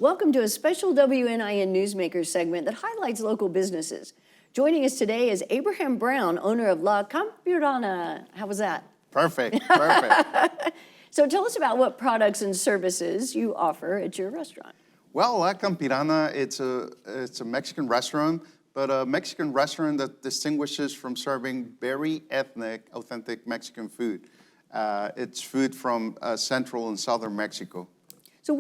Welcome to a special WNIN Newsmakers segment that highlights local businesses. Joining us today is Abraham Brown, owner of La Campirana. How was that? Perfect, perfect. So tell us about what products and services you offer at your restaurant. Well, La Campirana, it's a Mexican restaurant, but a Mexican restaurant that distinguishes from serving very ethnic, authentic Mexican food. It's food from central and southern Mexico. So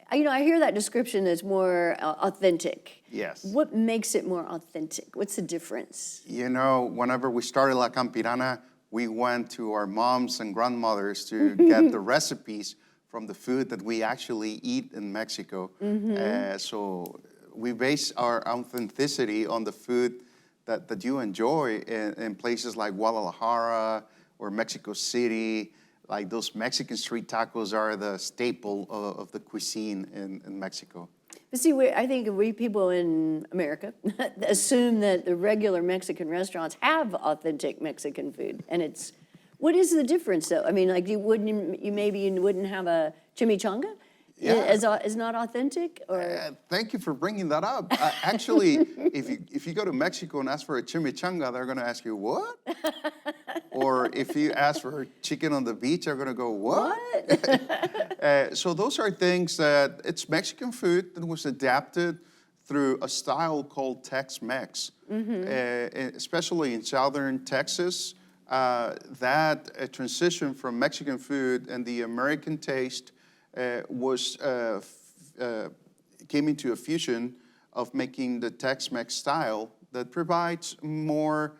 I hear that description as more authentic. Yes. What makes it more authentic? What's the difference? You know, whenever we started La Campirana, we went to our moms and grandmothers to get the recipes from the food that we actually eat in Mexico. So we base our authenticity on the food that you enjoy in places like Guadalajara or Mexico City. Like those Mexican street tacos are the staple of the cuisine in Mexico. But see, I think we people in America assume that the regular Mexican restaurants have authentic Mexican food, and what is the difference though? I mean, like you wouldn't have a chimichanga as not authentic, or thank you for bringing that up. Actually, if you go to Mexico and ask for a chimichanga, they're going to ask you what? Or if you ask for chicken on the beach, they're going to go, what? So those are things that it's Mexican food that was adapted through a style called Tex-Mex. Especially in southern Texas, that transition from Mexican food and the American taste came into a fusion of making the Tex-Mex style that provides more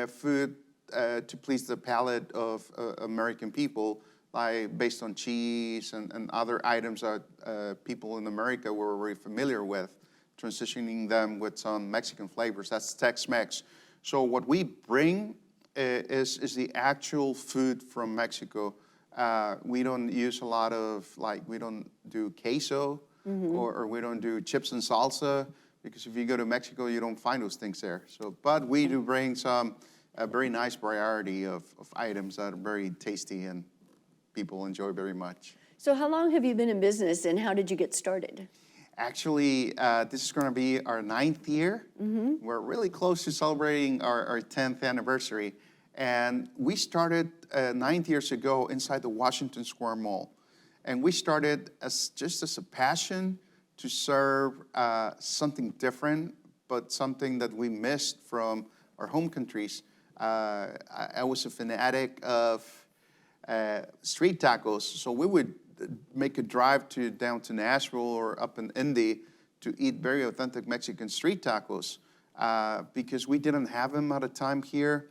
food to please the palate of American people, like based on cheese and other items that people in America were very familiar with, transitioning them with some Mexican flavors. That's Tex-Mex. So what we bring is the actual food from Mexico. We don't use a lot of, we don't do queso or we don't do chips and salsa, because if you go to Mexico, you don't find those things there. But we do bring a very nice variety of items that are very tasty and people enjoy very much. So how long have you been in business and how did you get started? Actually, this is going to be our 9th year. We're really close to celebrating our 10th anniversary. And we started 9 years ago inside the Washington Square Mall. And we started just as a passion to serve something different, but something that we missed from our home countries. I was a fanatic of street tacos, so we would make a drive down to Nashville or up in Indy to eat very authentic Mexican street tacos because we didn't have them at a time here.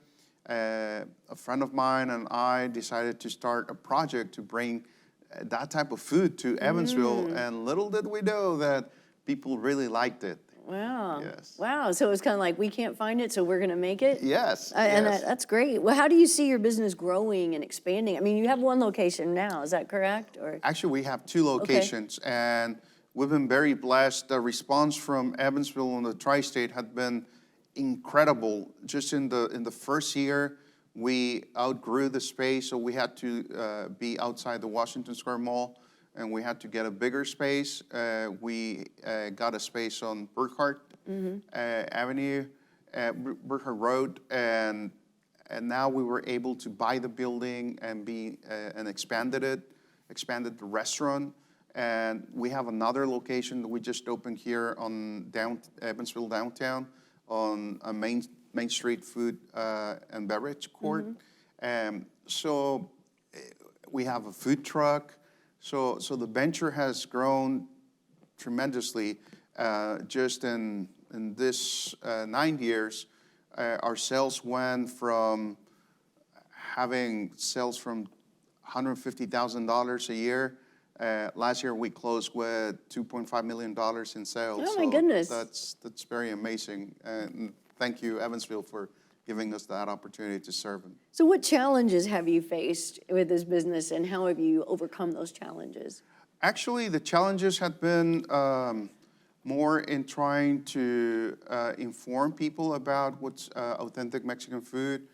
A friend of mine and I decided to start a project to bring that type of food to Evansville, and little did we know that people really liked it. Wow. Yes. Wow. So it was kind of like, we can't find it, so we're going to make it? Yes. And yes. that's great. Well, how do you see your business growing and expanding? I mean, you have one location now, is that correct? Or Actually, we have 2 locations, and we've been very blessed. The response from Evansville and the tri-state had been incredible. Just in the first year, we outgrew the space, so we had to be outside the Washington Square Mall, and we had to get a bigger space. We got a space on Burkhart Avenue, Burkhart Road, and now we were able to buy the building and expanded the restaurant. And we have another location that we just opened here on Evansville downtown on a Main Street food and beverage court. So we have a food truck. So the venture has grown tremendously. Just in this 9 years, our sales went from having sales from $150,000 a year. Last year we closed with $2.5 million in sales. Oh my goodness. That's very amazing. And thank you, Evansville, for giving us that opportunity to serve them. So what challenges have you faced with this business, and how have you overcome those challenges? Actually, the challenges have been more in trying to inform people about what's authentic Mexican food.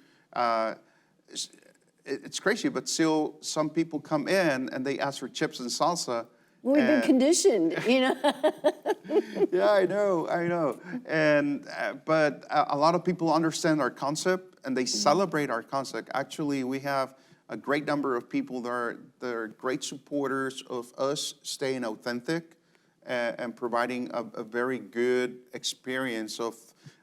It's crazy, but still some people come in and they ask for chips and salsa, Well, we've been conditioned, you know? Yeah, I know. And but a lot of people understand our concept and they celebrate our concept. Actually, we have a great number of people that are great supporters of us staying authentic and providing a very good experience of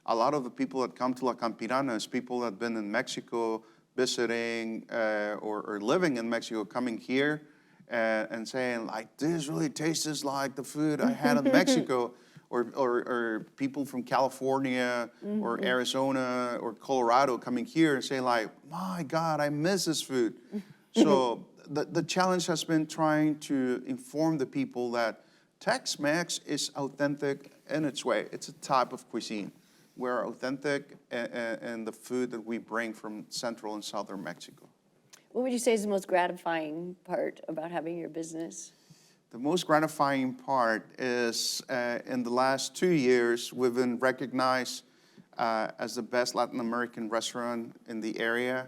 a lot of the people that come to La Campirana is people that have been in Mexico visiting or living in Mexico, coming here and saying, like, this really tastes like the food I had in Mexico. Or people from California or Arizona or Colorado coming here and saying, like, my God, I miss this food. So the challenge has been trying to inform the people that Tex-Mex is authentic in its way. It's a type of cuisine. We're authentic in the food that we bring from Central and Southern Mexico. What would you say is the most gratifying part about having your business? The most gratifying part is in the last 2 years, we've been recognized as the best Latin American restaurant in the area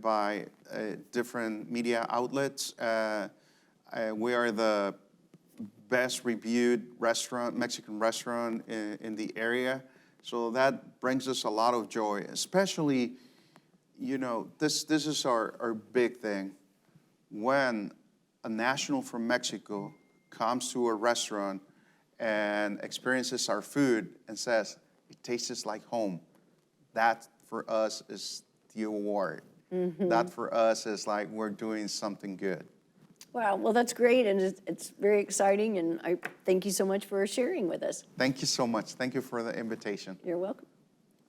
by different media outlets. We are the best reviewed restaurant, Mexican restaurant in the area. So that brings us a lot of joy, especially, you know, this is our big thing. When a national from Mexico comes to a restaurant and experiences our food and says, it tastes like home, that for us is the award. That for us is like we're doing something good. Wow, well, that's great, and it's very exciting, and I thank you so much for sharing with us. Thank you so much. Thank you for the invitation. You're welcome.